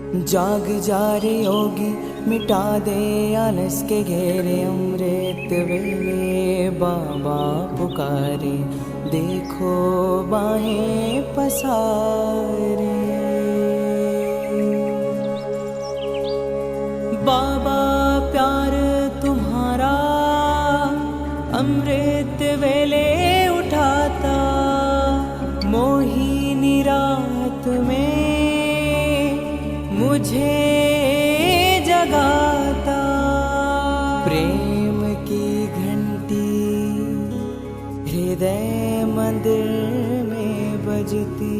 जाग जा रे योगी, मिटा दे आलस के घेरे। अमृत वेले बाबा पुकारे, देखो बाहें पसारे। बाबा प्यार तुम्हारा अमृत वेले उठाता, मोहिनी रात में मुझे जगाता। प्रेम की घंटी हृदय मंदिर में बजती,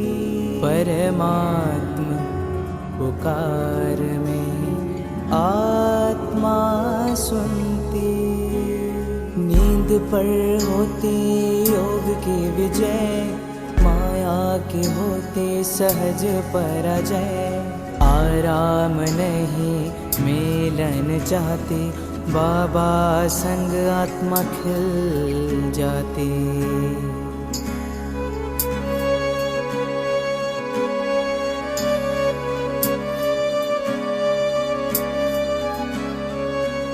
परमात्मा पुकार में आत्मा सुनती। नींद पर होती योग की विजय, माया के होते सहज पराजय। आराम नहीं मिलन चाहती, बाबा संग आत्मा खिल जाती।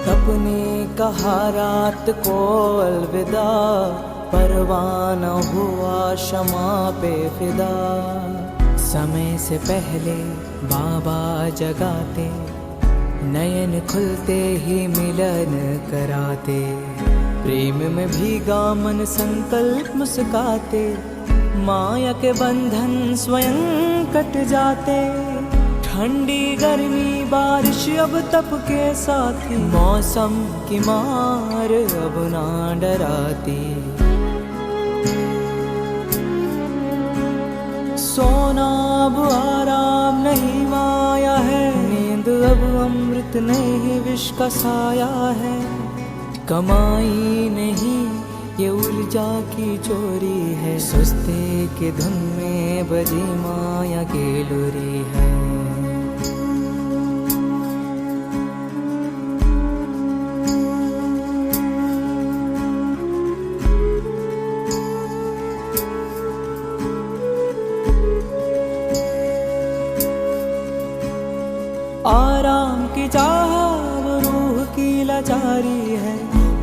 अपने कहा रात को अलविदा, परवाना हुआ क्षमा पे फिदा। समय से पहले बाबा जगाते, नयन खुलते ही मिलन कराते। प्रेम में भीगा मन संकल्प मुस्काते, माया के बंधन स्वयं कट जाते। ठंडी गर्मी बारिश अब तप के साथी, मौसम की मार अब ना डराती। सोना अब आराम नहीं माया है, नींद अब अमृत नहीं विष का साया है। कमाई नहीं ये ऊर्जा की चोरी है, सुस्ती की धुन में बजी माया की लुरी है। आराम की चाह वो रूह की लाचारी है,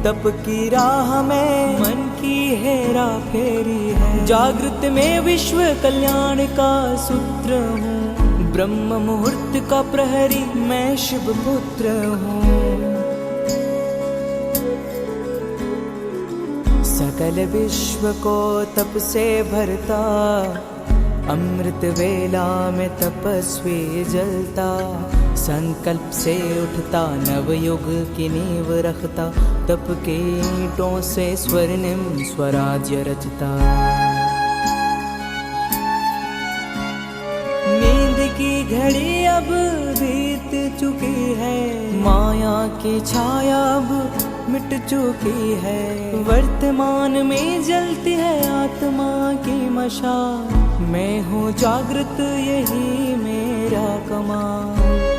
तप की राह में मन की हेरा फेरी है। जागृत में विश्व कल्याण का सूत्र हूँ, ब्रह्म मुहूर्त का प्रहरी मैं शिव पुत्र हूँ। सकल विश्व को तप से भरता, अमृत वेला में तपस्वी जलता। संकल्प से उठता नवयुग की नींव रखता, तप के ईंटों से स्वर्णिम स्वराज्य रचता। नींद की घड़ी अब बीत चुकी है, माया की छाया अब मिट चुकी है। वर्तमान में जलती है आत्मा की मशाल, मैं हूँ जागृत यही मेरा कमाल।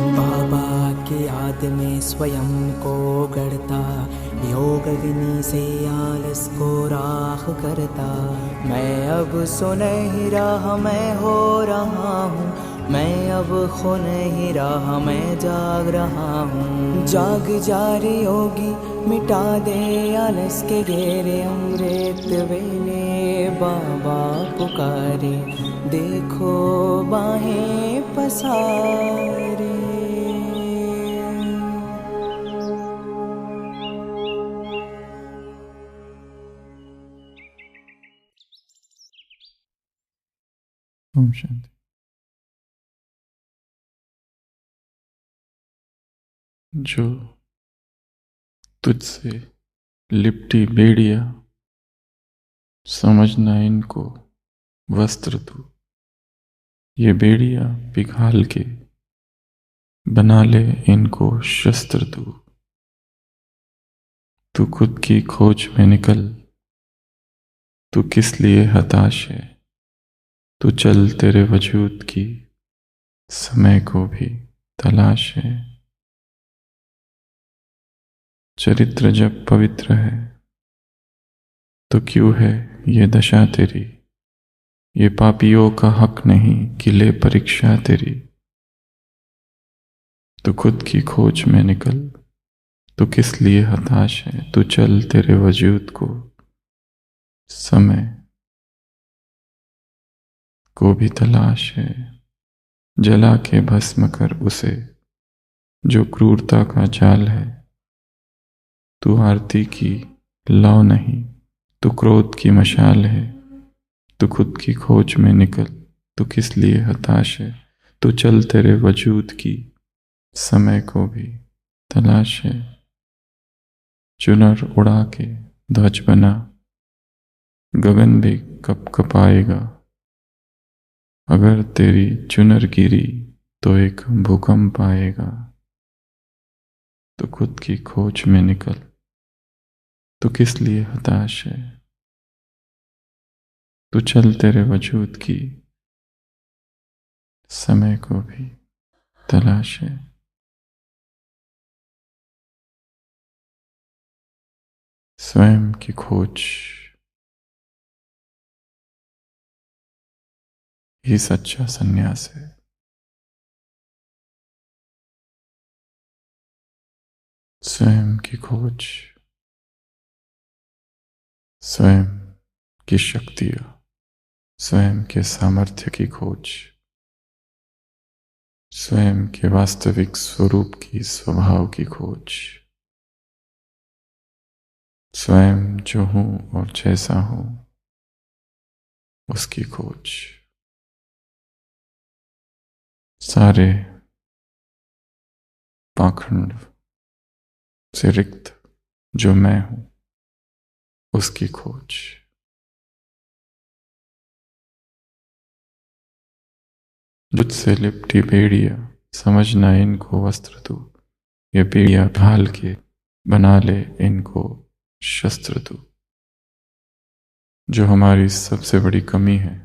बाबा की याद में स्वयं को गढ़ता, योग अग्नि से आलस को राख करता। मैं अब सुनहरी राह मैं हो रहा हूँ, मैं अब खो नहीं रहा मैं जाग रहा हूँ। जाग जा रे योगी, मिटा दे आलस के घेरे। अमृत वेले बाबा पुकारे, देखो बाहें पसारे। ओम शांति। जो तुझसे लिपटी बेड़िया, समझना इनको वस्त्र तू। ये बेड़िया पिघाल के बना ले इनको शस्त्र तू। तू खुद की खोज में निकल, तू किस लिए हताश है। तू चल, तेरे वजूद की समय को भी तलाश है। चरित्र जब पवित्र है तो क्यों है ये दशा तेरी। ये पापियों का हक नहीं कि ले परीक्षा तेरी। तू खुद की खोज में निकल, तू किस लिए हताश है। तू चल, तेरे वजूद को समय को भी तलाश है। जला के भस्म कर उसे जो क्रूरता का जाल है। तू आरती की लौ नहीं, तू क्रोध की मशाल है। तू खुद की खोज में निकल, तू किस लिए हताश है। तू चल, तेरे वजूद की समय को भी तलाश है। चुनर उड़ा के ध्वज बना, गगन भी कप कपाएगा। अगर तेरी चुनर गिरी तो एक भूकंप आएगा। तो खुद की खोज में निकल, तो किस लिए हताश है। तो चल, तेरे वजूद की समय को भी तलाश है। स्वयं की खोज ही सच्चा संन्यास है। स्वयं की खोज, स्वयं की शक्तियां, स्वयं के सामर्थ्य की खोज, स्वयं के वास्तविक स्वरूप की, स्वभाव की खोज, स्वयं जो हूं और जैसा हूं उसकी खोज। सारे पाखंड से रिक्त जो मैं हूं उसकी खोज। मुझसे लिपटी बेड़िया, समझना इनको वस्त्र तू। ये बेड़िया ढाल के बना ले इनको शस्त्र तू। जो हमारी सबसे बड़ी कमी है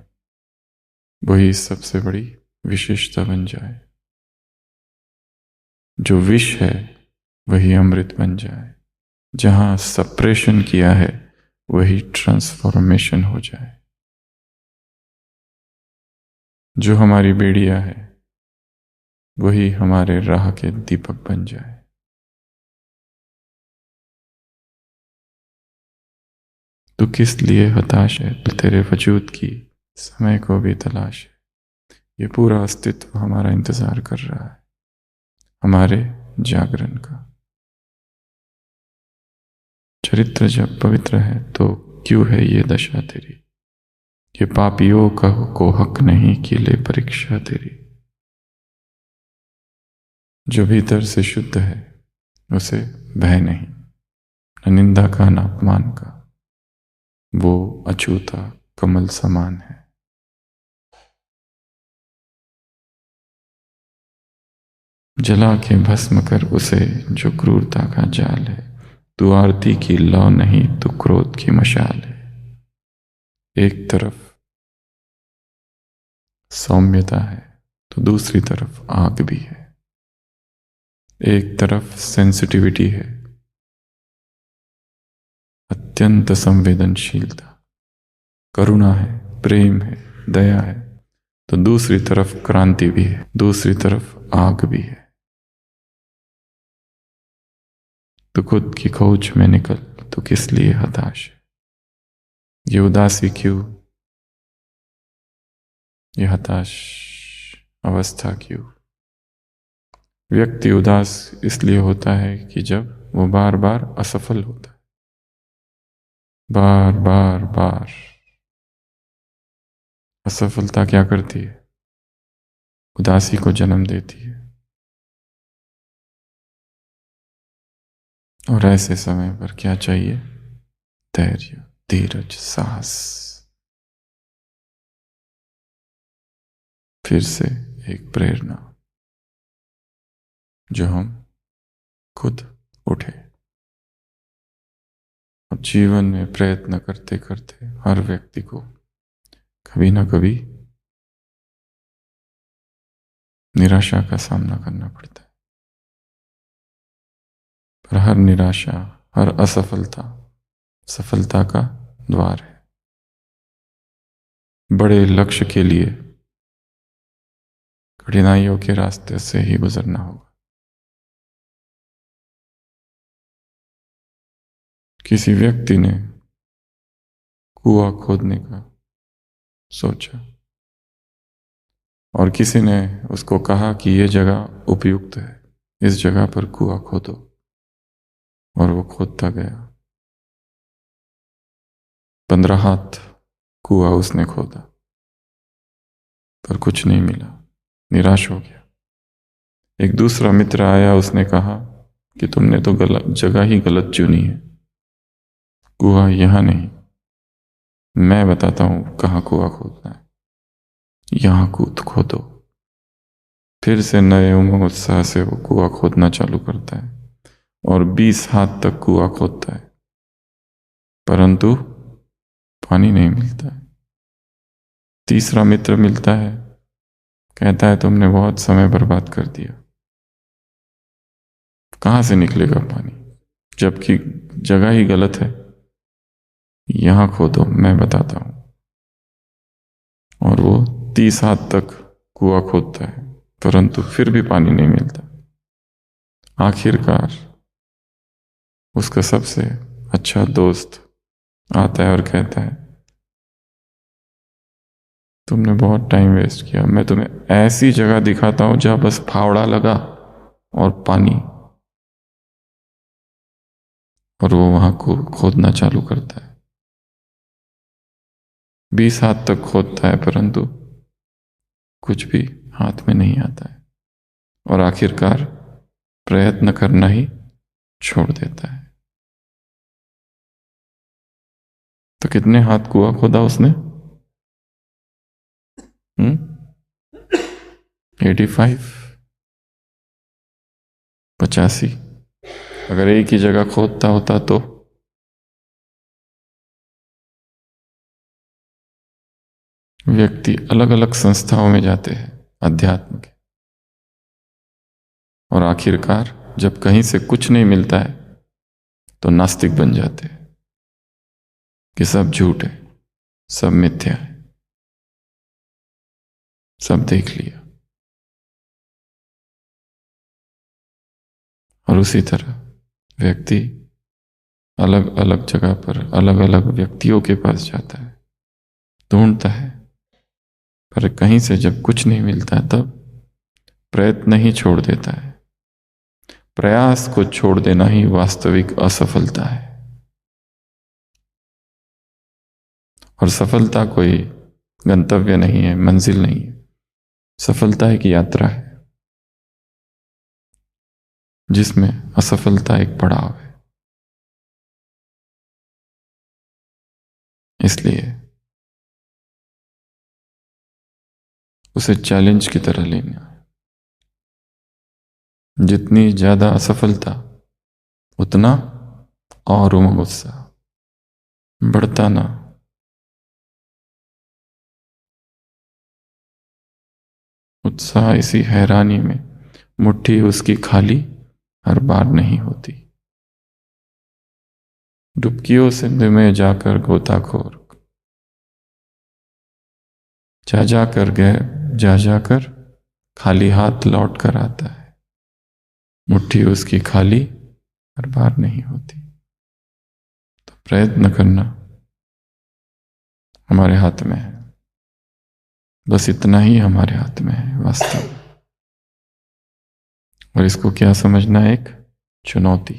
वही सबसे बड़ी विशेषता बन जाए। जो विष है वही अमृत बन जाए। जहां सप्रेशन किया है वही ट्रांसफॉर्मेशन हो जाए। जो हमारी बेड़िया है वही हमारे राह के दीपक बन जाए। तू किस लिए हताश है, तेरे वजूद की समय को भी तलाश है। ये पूरा अस्तित्व हमारा इंतजार कर रहा है, हमारे जागरण का। चरित्र जब पवित्र है तो क्यों है ये दशा तेरी। ये पापियों का को हक नहीं कि ले परीक्षा तेरी। जो भीतर से शुद्ध है उसे भय नहीं, न निंदा का न अपमान का। वो अछूता कमल समान है। जला के भस्म कर उसे जो क्रूरता का जाल है। तू आरती की लौ नहीं, तू क्रोध की मशाल है। एक तरफ सौम्यता है तो दूसरी तरफ आग भी है। एक तरफ सेंसिटिविटी है, अत्यंत संवेदनशीलता, करुणा है, प्रेम है, दया है। तो दूसरी तरफ क्रांति भी है, दूसरी तरफ आग भी है। तो खुद की खोज में निकल, तो किस लिए हताश है। ये उदासी क्यों, ये हताश अवस्था क्यों। व्यक्ति उदास इसलिए होता है कि जब वो बार बार असफल होता है। बार बार बार असफलता क्या करती है, उदासी को जन्म देती है। और ऐसे समय पर क्या चाहिए, धैर्य, धीरज, साहस। फिर से एक प्रेरणा जो हम खुद उठे। अब जीवन में प्रयत्न करते करते हर व्यक्ति को कभी ना कभी निराशा का सामना करना पड़ता है। पर हर निराशा, हर असफलता सफलता का द्वार है। बड़े लक्ष्य के लिए कठिनाइयों के रास्ते से ही गुजरना होगा। किसी व्यक्ति ने कुआं खोदने का सोचा और किसी ने उसको कहा कि यह जगह उपयुक्त है, इस जगह पर कुआं खोदो, और वो खोदता गया। 15 हाथ कुआं उसने खोदा पर कुछ नहीं मिला, निराश हो गया। एक दूसरा मित्र आया, उसने कहा कि तुमने तो गलत जगह ही गलत चुनी है, कुआं यहां नहीं, मैं बताता हूं कहाँ कुआं खोदना है, यहां कूद खोदो। फिर से नए उमंग उत्साह से वो कुआं खोदना चालू करता है और 20 हाथ तक कुआं खोदता है, परंतु पानी नहीं मिलता है। तीसरा मित्र मिलता है, कहता है तुमने बहुत समय बर्बाद कर दिया, कहां से निकलेगा पानी, जबकि जगह ही गलत है, यहां खोदो, मैं बताता हूं। और वो 30 हाथ तक कुआं खोदता है, परंतु फिर भी पानी नहीं मिलता। आखिरकार उसका सबसे अच्छा दोस्त आता है और कहता है तुमने बहुत टाइम वेस्ट किया, मैं तुम्हें ऐसी जगह दिखाता हूं जहां बस फावड़ा लगा और पानी। और वो वहां को खोदना चालू करता है, 20 हाथ तक खोदता है, परंतु कुछ भी हाथ में नहीं आता है और आखिरकार प्रयत्न करना ही छोड़ देता है। तो कितने हाथ कुआं खोदा उसने? 85, 85। अगर एक ही जगह खोदता होता तो व्यक्ति अलग अलग संस्थाओं में जाते हैं अध्यात्म के, और आखिरकार जब कहीं से कुछ नहीं मिलता है तो नास्तिक बन जाते हैं कि सब झूठ है, सब मिथ्या है, सब देख लिया। और उसी तरह व्यक्ति अलग अलग जगह पर अलग अलग व्यक्तियों के पास जाता है, ढूंढता है, पर कहीं से जब कुछ नहीं मिलता तब प्रयत्न ही छोड़ देता है। प्रयास को छोड़ देना ही वास्तविक असफलता है। और सफलता कोई गंतव्य नहीं है, मंजिल नहीं है, सफलता एक यात्रा है जिसमें असफलता एक पड़ाव है। इसलिए उसे चैलेंज की तरह लेना है। जितनी ज्यादा असफलता उतना और उमंग उत्साह बढ़ता ना। उत्साह इसी हैरानी में, मुट्ठी उसकी खाली हर बार नहीं होती। डुबकियों से में जाकर गोताखोर जा कर गए, जा जाकर खाली हाथ लौट कर आता है, मुट्ठी उसकी खाली हर बार नहीं होती। तो प्रयत्न करना हमारे हाथ में है, बस इतना ही हमारे हाथ में है वास्तव में। और इसको क्या समझना है? एक चुनौती,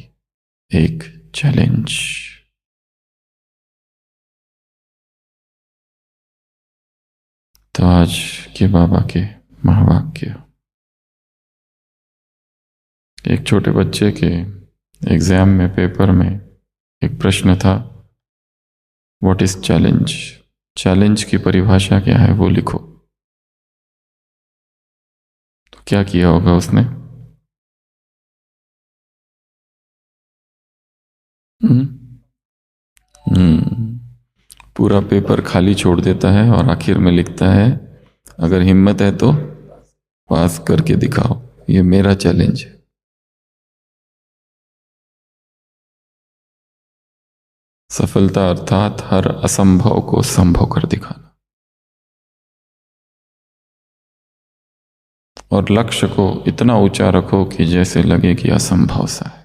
एक चैलेंज। तो आज के बाबा के महावाक्य, एक छोटे बच्चे के एग्जाम में, पेपर में एक प्रश्न था, व्हाट इज चैलेंज? चैलेंज की परिभाषा क्या है वो लिखो। तो क्या किया होगा उसने? पूरा पेपर खाली छोड़ देता है और आखिर में लिखता है अगर हिम्मत है तो पास करके दिखाओ, ये मेरा चैलेंज है। सफलता अर्थात हर असंभव को संभव कर दिखाना। और लक्ष्य को इतना ऊंचा रखो कि जैसे लगे कि असंभव सा है।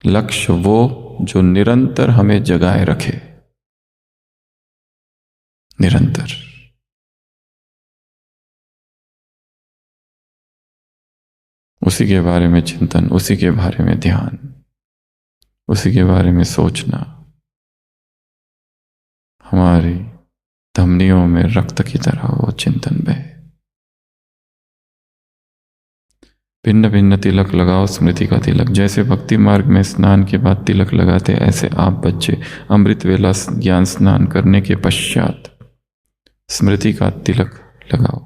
लक्ष्य वो जो निरंतर हमें जगाए रखे, निरंतर। उसी के बारे में चिंतन, उसी के बारे में ध्यान, उसी के बारे में सोचना हमारी धमनियों में रक्त की तरह वो चिंतन बहे। भिन्न भिन्न तिलक लगाओ स्मृति का तिलक। जैसे भक्ति मार्ग में स्नान के बाद तिलक लगाते, ऐसे आप बच्चे अमृत वेला ज्ञान स्नान करने के पश्चात स्मृति का तिलक लगाओ।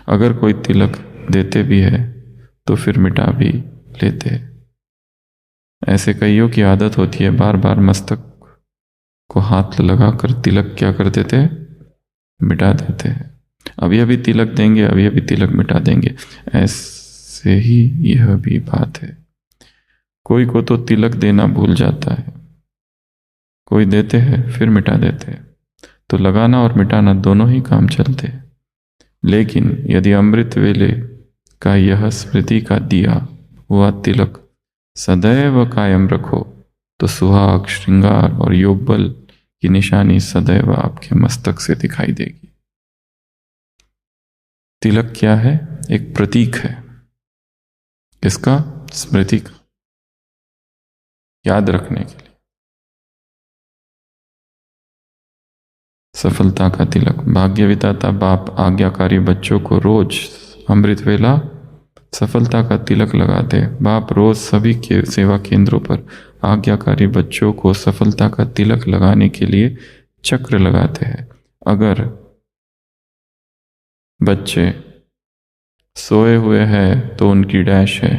अगर कोई तिलक देते भी है तो फिर मिटा भी लेते हैं। ऐसे कईयों की आदत होती है बार बार मस्तक को हाथ लगाकर तिलक क्या कर देते हैं, मिटा देते हैं। अभी अभी तिलक देंगे, अभी अभी तिलक मिटा देंगे। ऐसे ही यह भी बात है। कोई को तो तिलक देना भूल जाता है, कोई देते हैं फिर मिटा देते हैं। तो लगाना और मिटाना दोनों ही काम चलते हैं। लेकिन यदि अमृत वेले का यह स्मृति का दिया हुआ तिलक सदैव कायम रखो तो सुहाग, श्रृंगार और योग बल की निशानी सदैव आपके मस्तक से दिखाई देगी। तिलक क्या है? एक प्रतीक है। इसका? स्मृति का, याद रखने के लिए। सफलता का तिलक। भाग्य विधाता बाप आज्ञाकारी बच्चों को रोज अमृत वेला सफलता का तिलक लगाते। बाप रोज सभी के सेवा केंद्रों पर आज्ञाकारी बच्चों को सफलता का तिलक लगाने के लिए चक्र लगाते हैं। अगर बच्चे सोए हुए हैं तो उनकी डैश है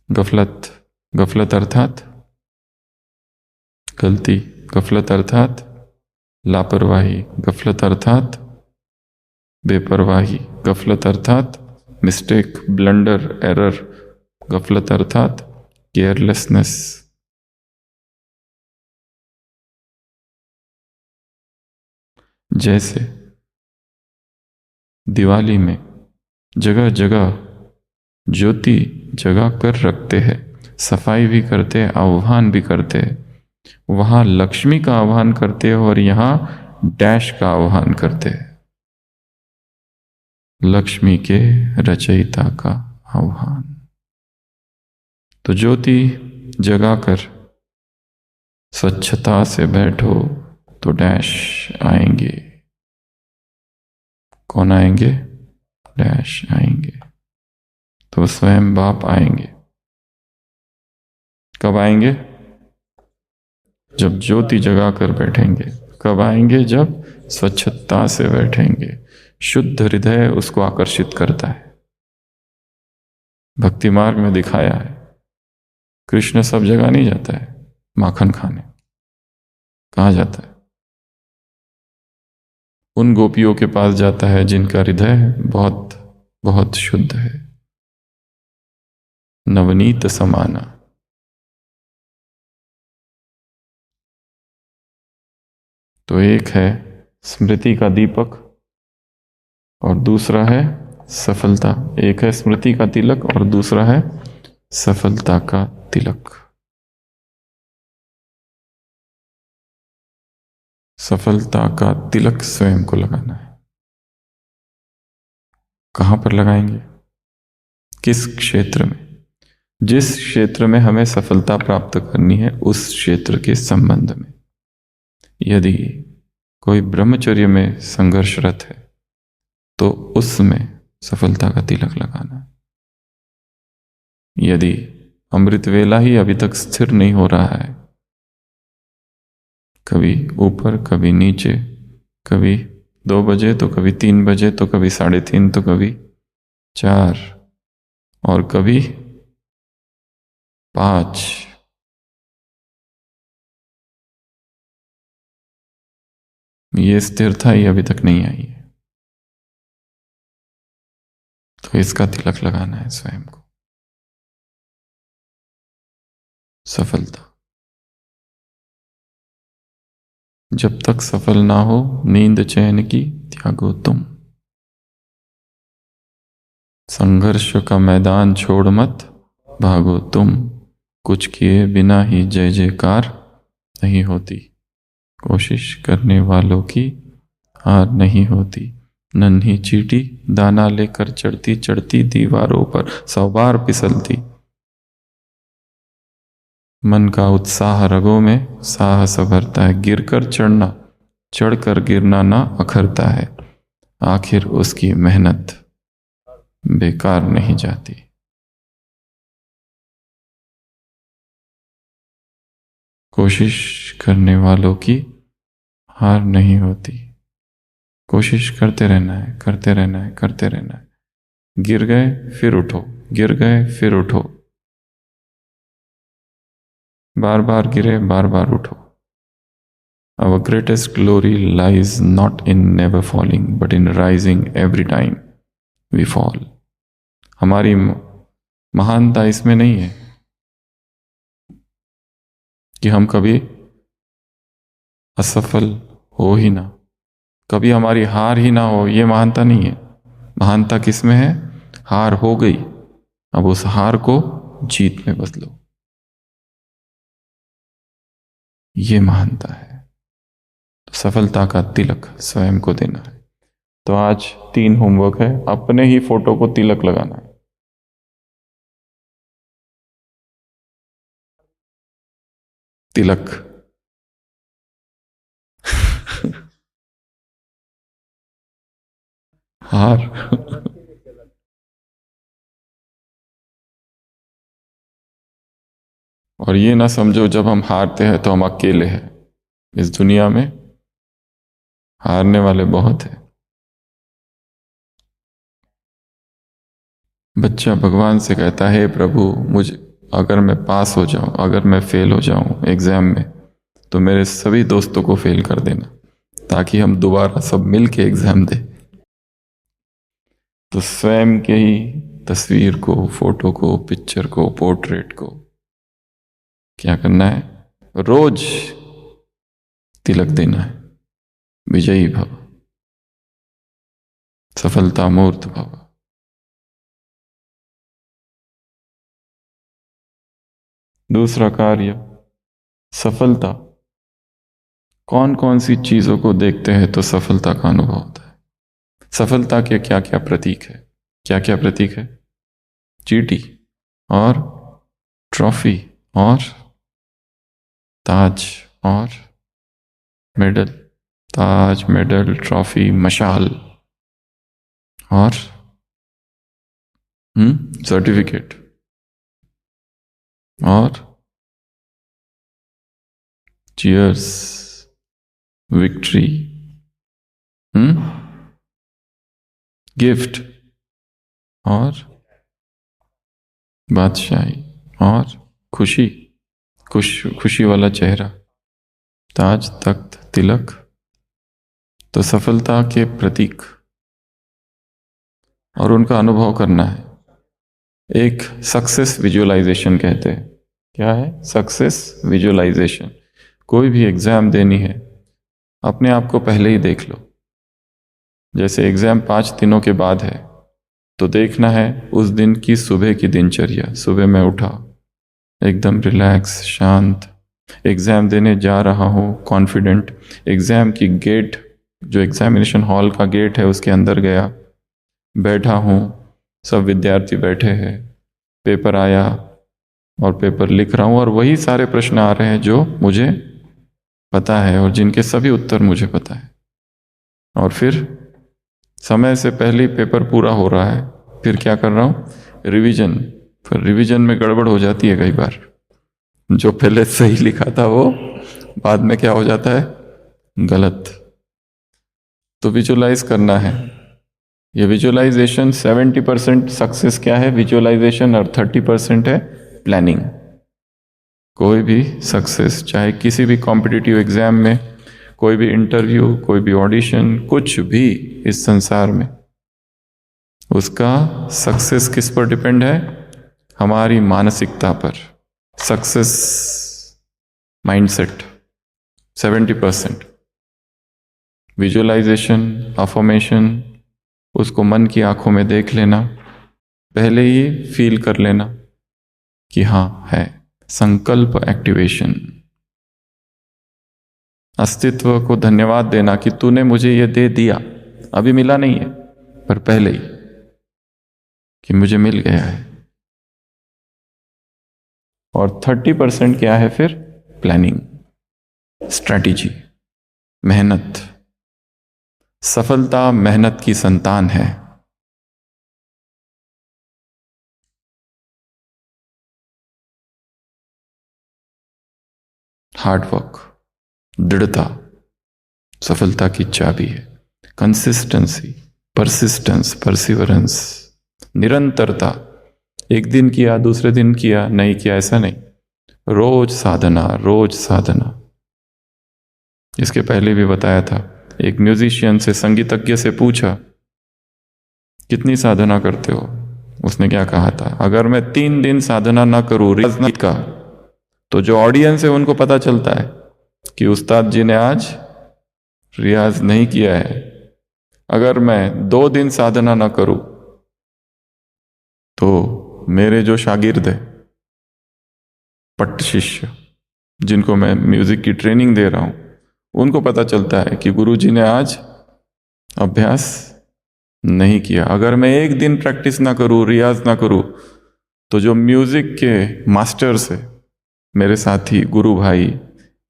गफलत। गफलत अर्थात गलती, गफलत अर्थात लापरवाही, गफलत अर्थात बेपरवाही, गफलत अर्थात मिस्टेक, ब्लंडर, एरर, गफलत अर्थात केयरलेसनेस। जैसे दिवाली में जगह जगह ज्योति जगा कर रखते हैं, सफाई भी करते हैं, आह्वान भी करते हैं। वहां लक्ष्मी का आह्वान करते हैं और यहां डैश का आह्वान करते हैं, लक्ष्मी के रचयिता का आह्वान। तो ज्योति जगाकर स्वच्छता से बैठो तो डैश आएंगे। कौन आएंगे? डैश आएंगे। तो स्वयं बाप आएंगे। कब आएंगे? जब ज्योति जगाकर बैठेंगे। कब आएंगे? जब स्वच्छता से बैठेंगे। शुद्ध हृदय उसको आकर्षित करता है। भक्ति मार्ग में दिखाया है, कृष्ण सब जगह नहीं जाता है माखन खाने। कहाँ जाता है? उन गोपियों के पास जाता है जिनका हृदय बहुत बहुत शुद्ध है, नवनीत समाना। तो एक है स्मृति का दीपक और दूसरा है सफलता। एक है स्मृति का तिलक और दूसरा है सफलता का तिलक। सफलता का तिलक स्वयं को लगाना है। कहां पर लगाएंगे? किस क्षेत्र में? जिस क्षेत्र में हमें सफलता प्राप्त करनी है उस क्षेत्र के संबंध में। यदि कोई ब्रह्मचर्य में संघर्षरत है तो उसमें सफलता का तिलक लगाना। यदि अमृत वेला ही अभी तक स्थिर नहीं हो रहा है, कभी ऊपर कभी नीचे, कभी 2 बजे तो कभी 3 बजे तो कभी 3:30 तो कभी 4 और कभी 5, ये स्थिरता ही अभी तक नहीं आई है। तो इसका तिलक लगाना है स्वयं को। सफलता। जब तक सफल ना हो नींद चैन की त्यागो तुम। संघर्ष का मैदान छोड़ मत भागो तुम। कुछ किए बिना ही जय जयकार नहीं होती। कोशिश करने वालों की हार नहीं होती। नन्ही चींटी दाना लेकर चढ़ती चढ़ती दीवारों पर 100 बार फिसलती। मन का उत्साह रगों में साहस भरता है। गिरकर चढ़ना चढ़कर गिरना ना अखरता है। आखिर उसकी मेहनत बेकार नहीं जाती। कोशिश करने वालों की हार नहीं होती। कोशिश करते रहना है, करते रहना है, करते रहना है। गिर गए फिर उठो, गिर गए फिर उठो। बार बार गिरे बार बार उठो। Our greatest glory lies not in never falling but in rising every time we fall. हमारी महानता इसमें नहीं है कि हम कभी असफल हो ही ना, कभी हमारी हार ही ना हो, ये महानता नहीं है। महानता किसमें है? हार हो गई, अब उस हार को जीत में बदलो, ये महानता है। तो सफलता का तिलक स्वयं को देना है। तो आज 3 होमवर्क है। अपने ही फोटो को तिलक लगाना है। तिलक हार और ये ना समझो जब हम हारते हैं तो हम अकेले हैं। इस दुनिया में हारने वाले बहुत हैं। बच्चा भगवान से कहता है, हे प्रभु, मुझे अगर मैं पास हो जाऊं, अगर मैं फेल हो जाऊं एग्जाम में, तो मेरे सभी दोस्तों को फेल कर देना, ताकि हम दोबारा सब मिल के एग्जाम दें। तो स्वयं के ही तस्वीर को, फोटो को, पिक्चर को, पोर्ट्रेट को क्या करना है? रोज तिलक देना है। विजयी भव, सफलता मूर्त भव। दूसरा कार्य, सफलता। कौन कौन सी चीजों को देखते हैं तो सफलता का अनुभव होता है? सफलता के क्या क्या प्रतीक है? क्या क्या प्रतीक है? चींटी और ट्रॉफी और ताज और मेडल। ताज, मेडल, ट्रॉफी, मशाल और सर्टिफिकेट और चीयर्स, विक्ट्री, गिफ्ट और बादशाही और खुशी, खुशी वाला चेहरा, ताज, तख्त, तिलक। तो सफलता के प्रतीक और उनका अनुभव करना है। एक सक्सेस विजुअलाइजेशन कहते हैं। क्या है? Success visualisation. कोई भी एग्जाम देनी है, अपने आप को पहले ही देख लो। जैसे एग्जाम 5 दिनों के बाद है, तो देखना है उस दिन की सुबह की दिनचर्या। सुबह मैं उठा, एकदम रिलैक्स, शांत, एग्जाम देने जा रहा हूँ, कॉन्फिडेंट। एग्जाम की गेट, जो एग्जामिनेशन हॉल का गेट है, उसके अंदर गया, बैठा हूँ, सब विद्यार्थी बैठे हैं, पेपर आया और पेपर लिख रहा हूँ, और वही सारे प्रश्न आ रहे हैं जो मुझे पता है और जिनके सभी उत्तर मुझे पता है। और फिर समय से पहले पेपर पूरा हो रहा है, फिर क्या कर रहा हूँ? रिवीजन। फिर रिवीजन में गड़बड़ हो जाती है कई बार। जो पहले सही लिखा था वो बाद में क्या हो जाता है? गलत। तो विजुअलाइज करना है। ये विजुअलाइजेशन 70% सक्सेस क्या है? विजुअलाइजेशन, और 30% है प्लानिंग। कोई भी सक्सेस, चाहे किसी भी कॉम्पिटिटिव एग्जाम में, कोई भी इंटरव्यू, कोई भी ऑडिशन, कुछ भी इस संसार में, उसका सक्सेस किस पर डिपेंड है? हमारी मानसिकता पर। सक्सेस माइंडसेट 70%, विजुअलाइजेशन, अफर्मेशन, उसको मन की आंखों में देख लेना, पहले ही फील कर लेना कि हाँ है। संकल्प एक्टिवेशन, अस्तित्व को धन्यवाद देना कि तूने मुझे ये दे दिया, अभी मिला नहीं है पर पहले ही कि मुझे मिल गया है। और 30% क्या है फिर? प्लानिंग, स्ट्रैटेजी, मेहनत। सफलता मेहनत की संतान है। हार्डवर्क, दृढ़ता सफलता की चाबी है। कंसिस्टेंसी, परसिस्टेंस, परसिवरेंस, निरंतरता। एक दिन किया, दूसरे दिन किया, नहीं किया, ऐसा नहीं। रोज साधना, रोज साधना। इसके पहले भी बताया था, एक म्यूजिशियन से, संगीतज्ञ से पूछा कितनी साधना करते हो? उसने क्या कहा था? अगर मैं 3 दिन साधना ना करूं रियाज का, तो जो ऑडियंस है उनको पता चलता है कि उस्ताद जी ने आज रियाज नहीं किया है। अगर मैं 2 दिन साधना ना करूं तो मेरे जो शागिर्द है, पट्ट शिष्य, जिनको मैं म्यूजिक की ट्रेनिंग दे रहा हूं, उनको पता चलता है कि गुरुजी ने आज अभ्यास नहीं किया। अगर मैं 1 दिन प्रैक्टिस ना करूं, रियाज ना करूं, तो जो म्यूजिक के मास्टर्स है, मेरे साथी, गुरु भाई,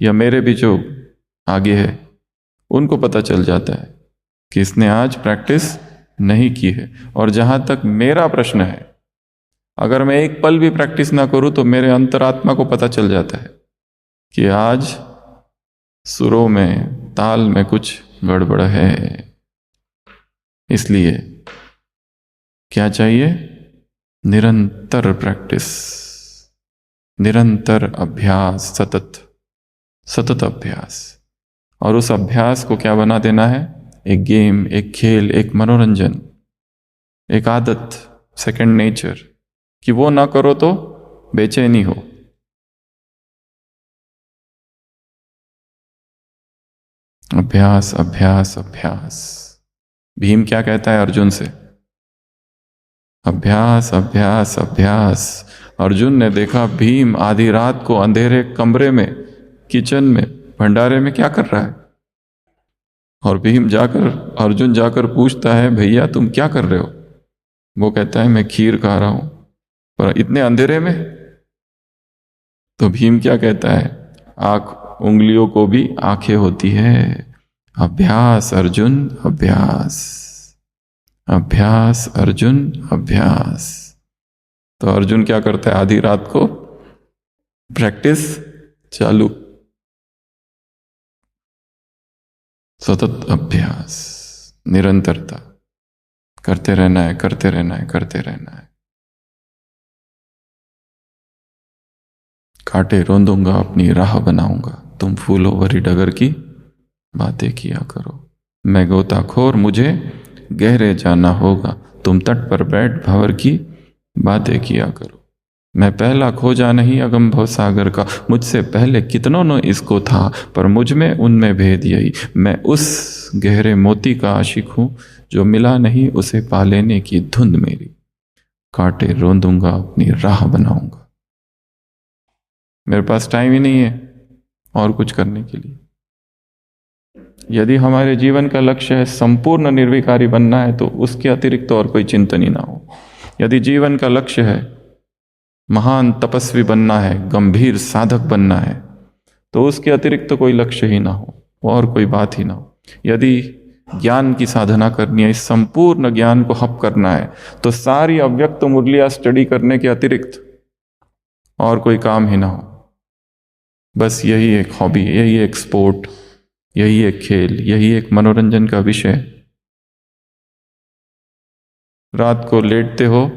या मेरे भी जो आगे है, उनको पता चल जाता है कि इसने आज प्रैक्टिस नहीं की है। और जहां तक मेरा प्रश्न है, अगर मैं 1 पल भी प्रैक्टिस ना करूं तो मेरे अंतरात्मा को पता चल जाता है कि आज सुरों में, ताल में कुछ गड़बड़ है। इसलिए क्या चाहिए? निरंतर प्रैक्टिस, निरंतर अभ्यास, सतत सतत अभ्यास। और उस अभ्यास को क्या बना देना है? एक गेम, एक खेल, एक मनोरंजन, एक आदत, सेकंड नेचर, कि वो ना करो तो बेचैनी हो। अभ्यास, अभ्यास, अभ्यास। भीम क्या कहता है अर्जुन से? अभ्यास, अभ्यास, अभ्यास। अर्जुन ने देखा भीम आधी रात को अंधेरे कमरे में, किचन में, भंडारे में क्या कर रहा है। और भीम जाकर, अर्जुन जाकर पूछता है, भैया तुम क्या कर रहे हो? वो कहता है, मैं खीर खा रहा हूं, पर इतने अंधेरे में। तो भीम क्या कहता है? आंख, उंगलियों को भी आंखें होती है। अभ्यास अर्जुन, अभ्यास, अभ्यास अर्जुन, अभ्यास। तो अर्जुन क्या करता है? आधी रात को प्रैक्टिस चालू। सतत अभ्यास, निरंतरता, करते रहना है, करते रहना है, करते रहना है। कांटे रोंदूंगा अपनी राह बनाऊंगा, तुम फूलो भरी डगर की बातें किया करो। मैं गोताखोर, मुझे गहरे जाना होगा, तुम तट पर बैठ भंवर की बातें किया करो। मैं पहला खोजा नहीं अगम भव सागर का, मुझसे पहले कितनों ने इसको था, पर मुझ में उनमें भेद यही। मैं उस गहरे मोती का आशिक हूं, जो मिला नहीं उसे पा लेने की धुंध मेरी। कांटे रोंदूंगा अपनी राह बनाऊंगा। मेरे पास टाइम ही नहीं है और कुछ करने के लिए। यदि हमारे जीवन का लक्ष्य है संपूर्ण निर्विकारी बनना है, तो उसके अतिरिक्त तो और कोई चिंतन ही ना हो। यदि जीवन का लक्ष्य है महान तपस्वी बनना है, गंभीर साधक बनना है, तो उसके अतिरिक्त तो कोई लक्ष्य ही ना हो और कोई बात ही ना हो। यदि ज्ञान की साधना करनी है, इस संपूर्ण ज्ञान को हप करना है, तो सारी अव्यक्त मुरलियां स्टडी करने के अतिरिक्त और कोई काम ही ना हो। बस यही एक हॉबी, यही एक स्पोर्ट, यही एक खेल, यही एक मनोरंजन का विषय। रात को लेटते हो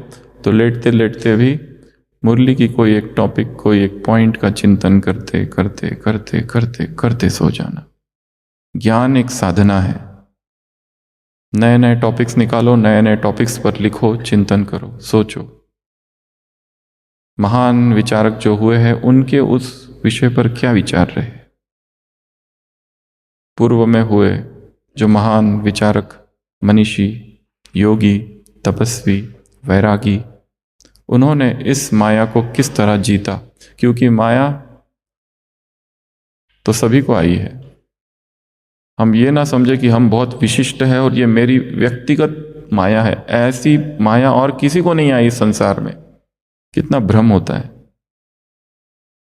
तो लेटते लेटते भी मुरली की कोई एक टॉपिक, कोई एक पॉइंट का चिंतन करते करते करते करते करते सो जाना। ज्ञान एक साधना है। नए नए टॉपिक्स निकालो, नए नए टॉपिक्स पर लिखो, चिंतन करो, सोचो। महान विचारक जो हुए हैं, उनके उस विषय पर क्या विचार रहे, पूर्व में हुए जो महान विचारक, मनीषी, योगी, तपस्वी, वैरागी, उन्होंने इस माया को किस तरह जीता, क्योंकि माया तो सभी को आई है। हम ये ना समझे कि हम बहुत विशिष्ट है और ये मेरी व्यक्तिगत माया है। ऐसी माया और किसी को नहीं आई इस संसार में। कितना भ्रम होता है।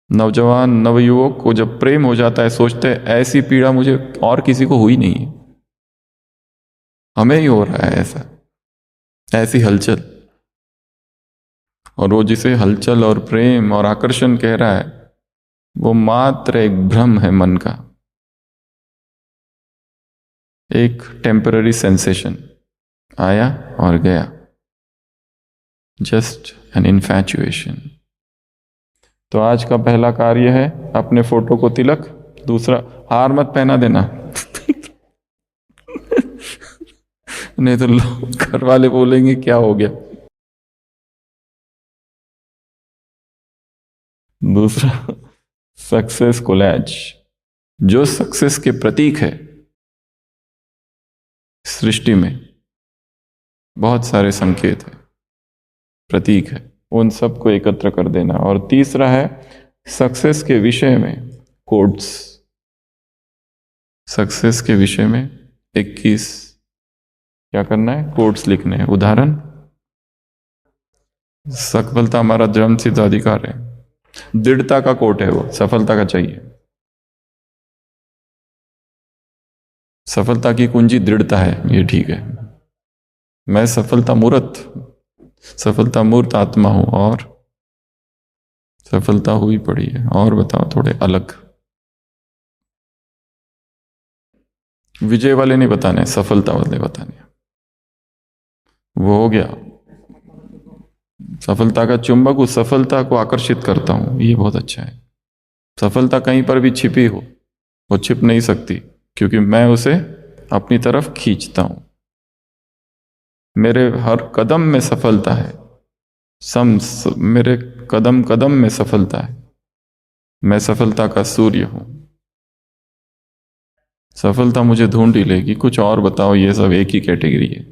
नौजवान नवयुवक को जब प्रेम हो जाता है, सोचते हैं ऐसी पीड़ा मुझे और किसी को हुई नहीं है, हमें ही हो रहा है ऐसा, ऐसी हलचल। और वो जिसे हलचल और प्रेम और आकर्षण कह रहा है, वो मात्र एक भ्रम है मन का, एक टेम्पररी सेंसेशन, आया और गया, जस्ट एन इन्फैचुएशन। तो आज का पहला कार्य है अपने फोटो को तिलक। दूसरा, हार मत पहना देना नहीं तो लोग, घर वाले बोलेंगे क्या हो गया। दूसरा, सक्सेस कोलैज, जो सक्सेस के प्रतीक है सृष्टि में, बहुत सारे संकेत है, प्रतीक है, उन सबको एकत्र कर देना। और तीसरा है सक्सेस के विषय में कोड्स। सक्सेस के विषय में 21 क्या करना है, कोड्स लिखने हैं। उदाहरण, सफलता हमारा जन्म सिद्ध अधिकार है। दृढ़ता का कोट है वो, सफलता का चाहिए। सफलता की कुंजी दृढ़ता है, ये ठीक है। मैं सफलता मूर्त आत्मा हूं और सफलता हुई पड़ी है। और बताओ थोड़े अलग, विजय वाले नहीं बताने, सफलता वाले बताने। वो हो गया, सफलता का चुंबक उस सफलता को आकर्षित करता हूं, ये बहुत अच्छा है। सफलता कहीं पर भी छिपी हो, वो छिप नहीं सकती, क्योंकि मैं उसे अपनी तरफ खींचता हूं। मेरे हर कदम में सफलता है, मेरे कदम कदम में सफलता है। मैं सफलता का सूर्य हूं। सफलता मुझे ढूंढ ही लेगी। कुछ और बताओ, ये सब एक ही कैटेगरी है।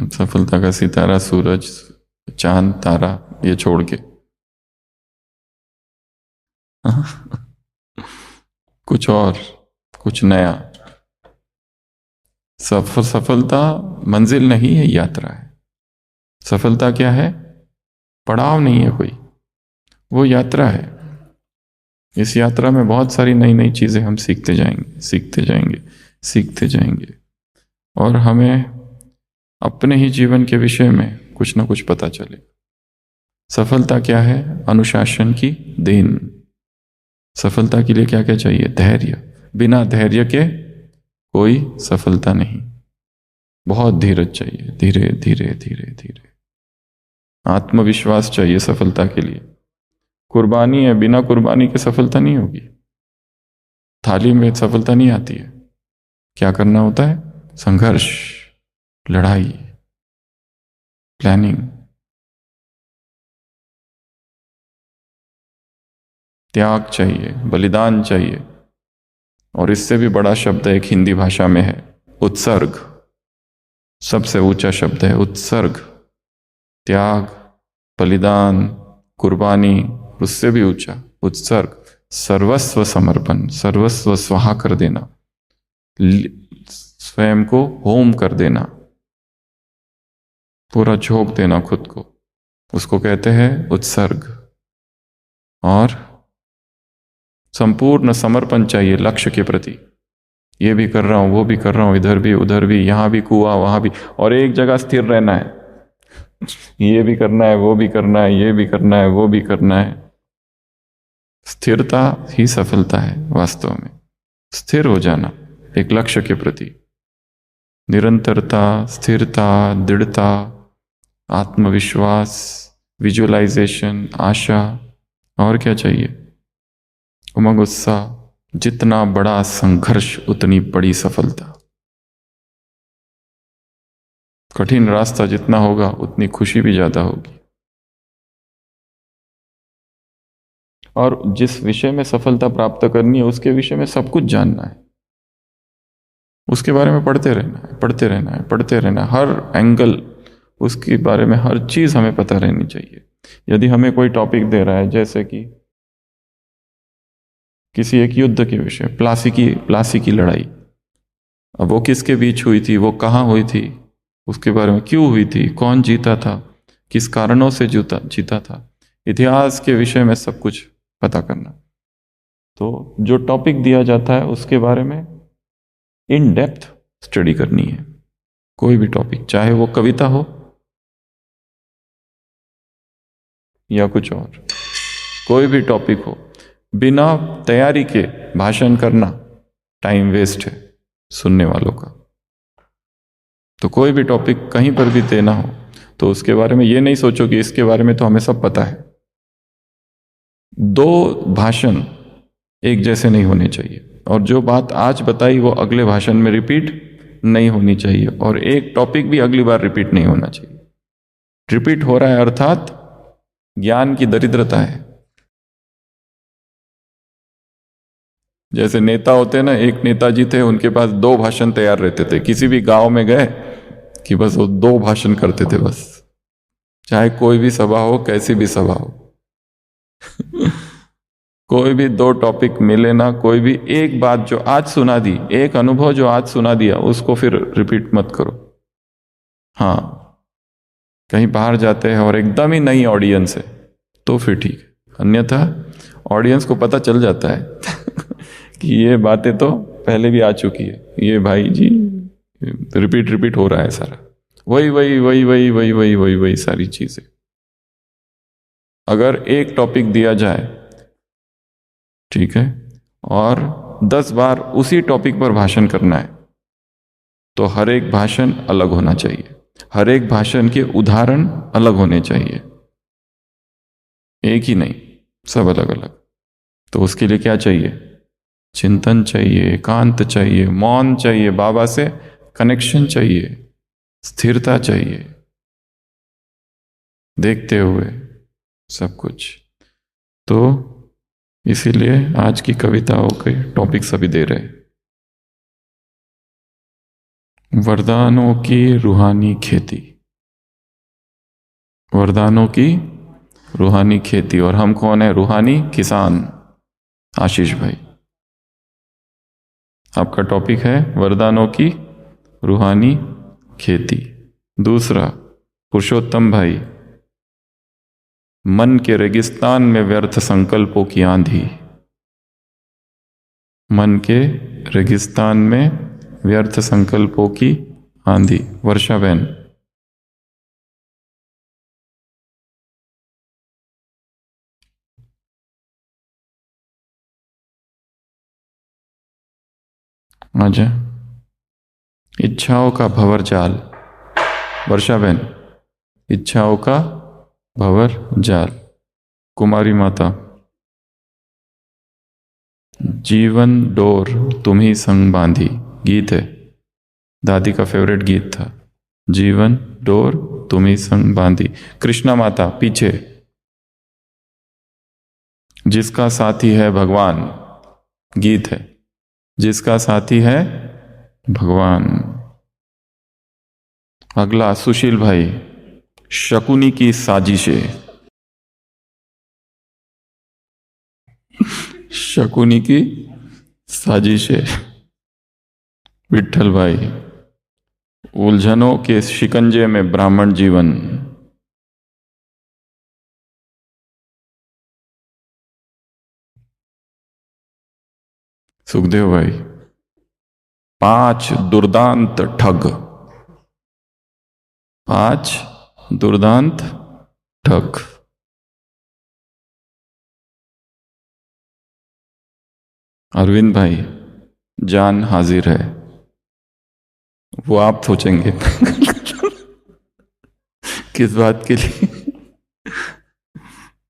सफलता का सितारा, सूरज, चांद, तारा, ये छोड़ के कुछ और, कुछ नया। सफलता मंजिल नहीं है, यात्रा है। सफलता क्या है, पड़ाव नहीं है कोई, वो यात्रा है। इस यात्रा में बहुत सारी नई नई चीजें हम सीखते जाएंगे, सीखते जाएंगे, सीखते जाएंगे, और हमें अपने ही जीवन के विषय में कुछ ना कुछ पता चले। सफलता क्या है, अनुशासन की देन। सफलता के लिए क्या क्या चाहिए, धैर्य। बिना धैर्य के कोई सफलता नहीं। बहुत धीरज चाहिए, धीरे धीरे धीरे धीरे। आत्मविश्वास चाहिए सफलता के लिए। कुर्बानी है, बिना कुर्बानी के सफलता नहीं होगी। थाली में सफलता नहीं आती है, क्या करना होता है, संघर्ष, लड़ाई, प्लानिंग, त्याग चाहिए, बलिदान चाहिए। और इससे भी बड़ा शब्द एक हिंदी भाषा में है, उत्सर्ग। सबसे ऊंचा शब्द है उत्सर्ग। त्याग, बलिदान, कुर्बानी, उससे भी ऊंचा उत्सर्ग। सर्वस्व समर्पण, सर्वस्व स्वाहा कर देना, स्वयं को होम कर देना, पूरा झोंक देना खुद को, उसको कहते हैं उत्सर्ग। और संपूर्ण समर्पण चाहिए लक्ष्य के प्रति। ये भी कर रहा हूं, वो भी कर रहा हूं, इधर भी उधर भी, यहां भी कुआं वहां भी, और एक जगह स्थिर रहना है। ये भी करना है, वो भी करना है, ये भी करना है, वो भी करना है। स्थिरता ही सफलता है वास्तव में। स्थिर हो जाना एक लक्ष्य के प्रति, निरंतरता, स्थिरता, दृढ़ता, आत्मविश्वास, विजुअलाइजेशन, आशा। और क्या चाहिए, उमंग, उत्साह। जितना बड़ा संघर्ष उतनी बड़ी सफलता। कठिन रास्ता जितना होगा उतनी खुशी भी ज्यादा होगी। और जिस विषय में सफलता प्राप्त करनी है उसके विषय में सब कुछ जानना है, उसके बारे में पढ़ते रहना है, पढ़ते रहना है, पढ़ते रहना है, हर एंगल उसके बारे में हर चीज हमें पता रहनी चाहिए। यदि हमें कोई टॉपिक दे रहा है, जैसे कि किसी एक युद्ध के विषय, प्लासी की लड़ाई, अब वो किसके बीच हुई थी, वो कहाँ हुई थी, उसके बारे में क्यों हुई थी, कौन जीता था, किस कारणों से जीता था, इतिहास के विषय में सब कुछ पता करना। तो जो टॉपिक दिया जाता है उसके बारे में इन डेप्थ स्टडी करनी है। कोई भी टॉपिक, चाहे वो कविता हो या कुछ और, कोई भी टॉपिक हो, बिना तैयारी के भाषण करना टाइम वेस्ट है सुनने वालों का। तो कोई भी टॉपिक कहीं पर भी देना हो तो उसके बारे में ये नहीं सोचो कि इसके बारे में तो हमें सब पता है। दो भाषण एक जैसे नहीं होने चाहिए, और जो बात आज बताई वो अगले भाषण में रिपीट नहीं होनी चाहिए, और एक टॉपिक भी अगली बार रिपीट नहीं होना चाहिए। रिपीट हो रहा है अर्थात ज्ञान की दरिद्रता है। जैसे नेता होते हैं ना, एक नेताजी थे, उनके पास 2 भाषण तैयार रहते थे। किसी भी गांव में गए कि बस वो 2 भाषण करते थे बस, चाहे कोई भी सभा हो, कैसी भी सभा हो। कोई भी 2 टॉपिक मिले ना, कोई भी एक बात जो आज सुना दी, एक अनुभव जो आज सुना दिया, उसको फिर रिपीट मत करो। हाँ, कहीं बाहर जाते हैं और एकदम ही नई ऑडियंस है तो फिर ठीक है, अन्यथा ऑडियंस को पता चल जाता है कि ये बातें तो पहले भी आ चुकी है, ये भाई जी रिपीट हो रहा है सारा, वही सारी चीजें। अगर एक टॉपिक दिया जाए, ठीक है, और 10 बार उसी टॉपिक पर भाषण करना है, तो हर एक भाषण अलग होना चाहिए, हर एक भाषण के उदाहरण अलग होने चाहिए, एक ही नहीं, सब अलग अलग। तो उसके लिए क्या चाहिए? चिंतन चाहिए, एकांत चाहिए, मौन चाहिए, बाबा से कनेक्शन चाहिए, स्थिरता चाहिए, देखते हुए सब कुछ। तो इसीलिए आज की कविताओं के टॉपिक सभी दे रहे। वरदानों की रूहानी खेती, वरदानों की रूहानी खेती। और हम कौन है? रूहानी किसान। आशीष भाई, आपका टॉपिक है वरदानों की रूहानी खेती। दूसरा, पुरुषोत्तम भाई, मन के रेगिस्तान में व्यर्थ संकल्पों की आंधी। मन के रेगिस्तान में व्यर्थ संकल्पों की आंधी, वर्षा बहन। आजा। इच्छाओं का भंवर जाल, वर्षा बहन। इच्छाओं का भंवर जाल, कुमारी माता। जीवन डोर तुम्ही संग बांधी, गीत है, दादी का फेवरेट गीत था। जीवन डोर तुम्ही संग बांधी। कृष्णा माता पीछे। जिसका साथी है भगवान, गीत है, जिसका साथी है भगवान। अगला, सुशील भाई, शकुनी की साजिशें। शकुनी की साजिशें। विठल भाई, उलझनों के शिकंजे में ब्राह्मण जीवन। सुखदेव भाई, 5 दुर्दांत ठग। 5 दुर्दांत ठग। अरविंद भाई, जान हाजिर है, वो आप सोचेंगे किस बात के लिए।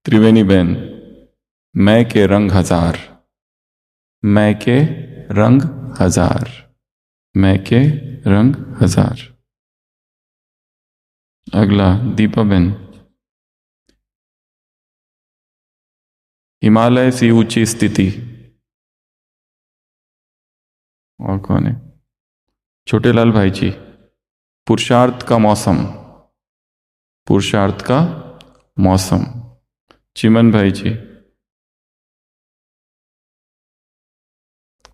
त्रिवेणी बहन, मैं के रंग हजार। मैं के रंग हजार। मैं के रंग हजार। अगला, दीपा बहन, हिमालय सी ऊंची स्थिति। और कौन है? छोटेलाल भाई जी। पुरुषार्थ का मौसम। पुरुषार्थ का मौसम। चिमन भाई जी,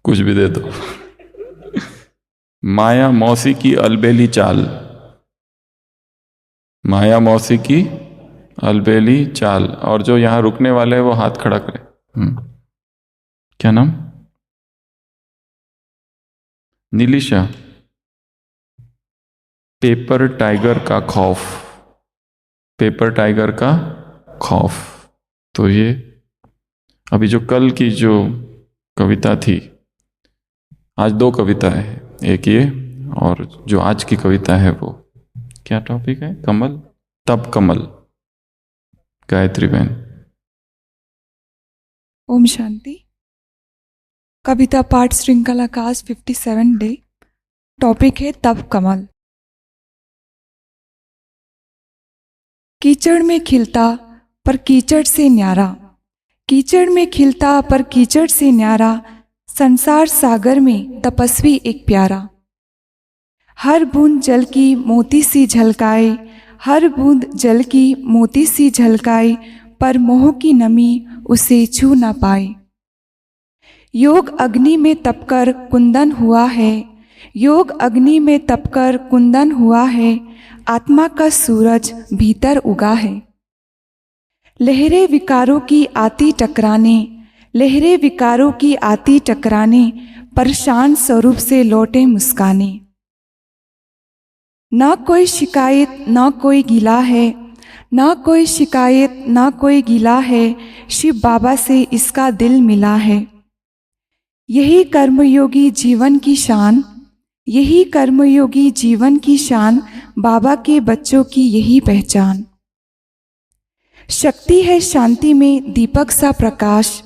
कुछ भी दे दो। माया मौसी की अलबेली चाल। माया मौसी की अलबेली चाल। और जो यहां रुकने वाले हैं वो हाथ खड़ा करे। क्या नाम? नीलिशा। पेपर टाइगर का खौफ। पेपर टाइगर का खौफ। तो ये अभी जो कल की जो कविता थी, आज दो कविता है, एक ये और जो आज की कविता है वो क्या टॉपिक है? कमल, तब कमल। गायत्री बहन। ओम शांति। कविता पाठ श्रृंखला का आज 57 डे। टॉपिक है तब कमल। कीचड़ में खिलता पर कीचड़ से न्यारा, कीचड़ में खिलता पर कीचड़ से न्यारा, संसार सागर में तपस्वी एक प्यारा। हर बूंद जल की मोती सी झलकाए, हर बूंद जल की मोती सी झलकाए, पर मोह की नमी उसे छू ना पाए। योग अग्नि में तपकर कुंदन हुआ है, योग अग्नि में तपकर कुंदन हुआ है, आत्मा का सूरज भीतर उगा है। लहरें विकारों की आती टकराने, लहरें विकारों की आती टकराने, परेशान स्वरूप से लौटे मुस्काने। ना कोई शिकायत ना कोई गिला है, ना कोई शिकायत ना कोई गिला है, शिव बाबा से इसका दिल मिला है। यही कर्मयोगी जीवन की शान, यही कर्मयोगी जीवन की शान, बाबा के बच्चों की यही पहचान। शक्ति है शांति में दीपक सा प्रकाश,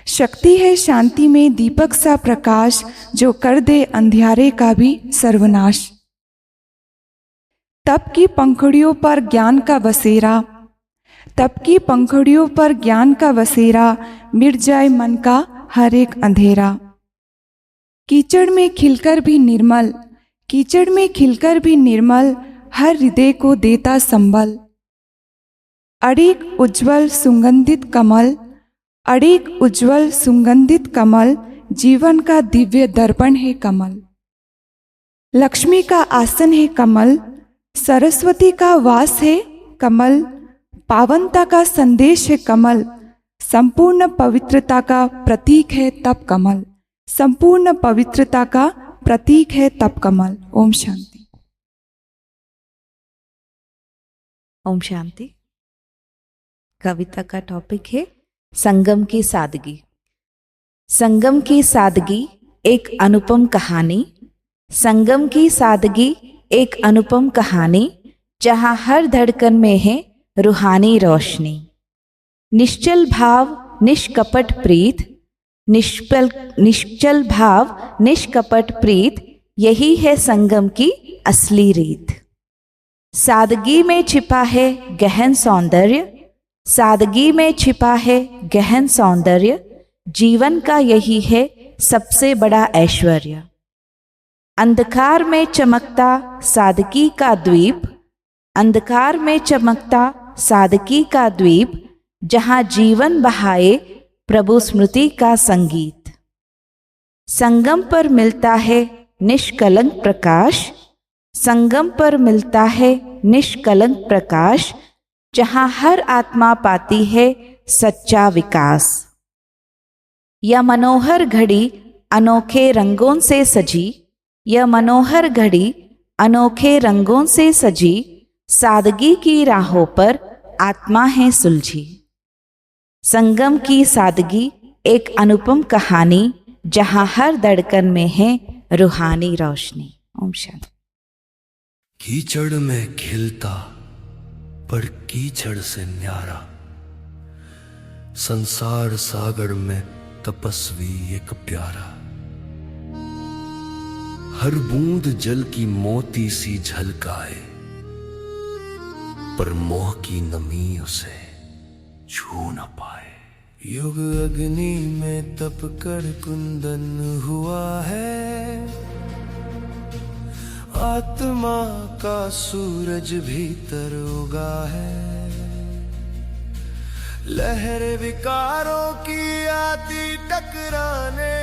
शक्ति है शांति में दीपक सा प्रकाश, जो कर दे अंधियारे का भी सर्वनाश। तप की पंखुड़ियों पर ज्ञान का बसेरा, तप की पंखुड़ियों पर ज्ञान का बसेरा, मिट जाए मन का हर एक अंधेरा। कीचड़ में खिलकर भी निर्मल, कीचड़ में खिलकर भी निर्मल, हर हृदय को देता संबल। अड़िग उज्ज्वल सुगंधित कमल, अड़िग उज्ज्वल सुगंधित कमल, जीवन का दिव्य दर्पण है कमल। लक्ष्मी का आसन है कमल, सरस्वती का वास है कमल, पावनता का संदेश है कमल, संपूर्ण पवित्रता का प्रतीक है तप कमल, संपूर्ण पवित्रता का प्रतीक है तप कमल। ओम शांति। ओम शांति। कविता का टॉपिक है संगम की सादगी। संगम की सादगी एक अनुपम कहानी, संगम की सादगी एक अनुपम कहानी, जहाँ हर धड़कन में है रूहानी रोशनी। निश्चल भाव निष्कपट प्रीत, निश्चल भाव निष्कपट प्रीत, यही है संगम की असली रीत। सादगी में छिपा है गहन सौंदर्य, सादगी में छिपा है गहन सौंदर्य, जीवन का यही है सबसे बड़ा ऐश्वर्य। अंधकार में चमकता सादगी का द्वीप, अंधकार में चमकता सादगी का द्वीप, जहाँ जीवन बहाए प्रभु स्मृति का संगीत। संगम पर मिलता है निष्कलंक प्रकाश, संगम पर मिलता है निष्कलंक प्रकाश, जहाँ हर आत्मा पाती है सच्चा विकास। यह मनोहर घड़ी अनोखे रंगों से सजी, यह मनोहर घड़ी अनोखे रंगों से सजी, सादगी की राहों पर आत्मा है सुलझी। संगम की सादगी एक अनुपम कहानी, जहाँ हर धड़कन में है रूहानी रोशनी। ओम शांति। कीचड़ में खिलता पर कीचड़ से न्यारा, संसार सागर में तपस्वी एक प्यारा। हर बूंद जल की मोती सी झलकाए, पर मोह की नमी उसे छू न पाए। युग अग्नि में तप कर कुंदन हुआ है, आत्मा का सूरज भीतर उगा है। लहर विकारों की आती टकराने,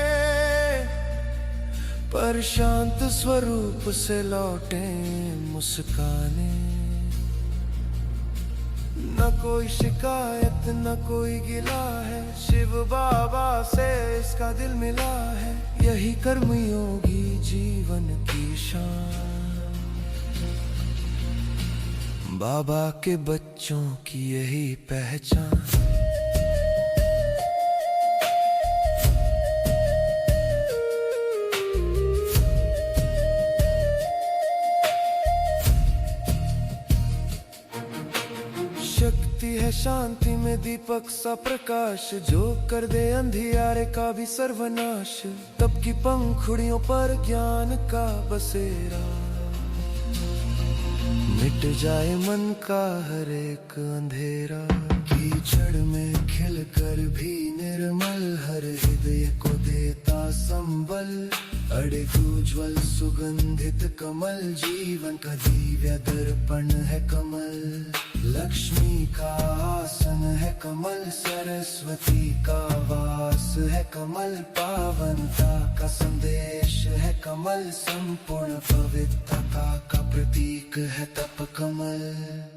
पर शांत स्वरूप से लौटे मुस्काने। न कोई शिकायत न कोई गिला है, शिव बाबा से इसका दिल मिला है। यही कर्म योगी जीवन की शान, बाबा के बच्चों की यही पहचान। शक्ति है शांति में दीपक सा प्रकाश, जो कर दे अंधियारे का भी सर्वनाश। तब की पंखुड़ियों पर ज्ञान का बसेरा, मिट जाए मन का हर एक अंधेरा। कीचड़ में खिल कर भी निर्मल, हर हृदय को देता संबल। अड़िग उज्ज्वल सुगंधित कमल, जीवन का दिव्य दर्पण है कमल। लक्ष्मी का आसन है कमल, सरस्वती का वास है कमल। पावनता का संदेश है कमल, संपूर्ण पवित्रता का प्रतीक है तप कमल।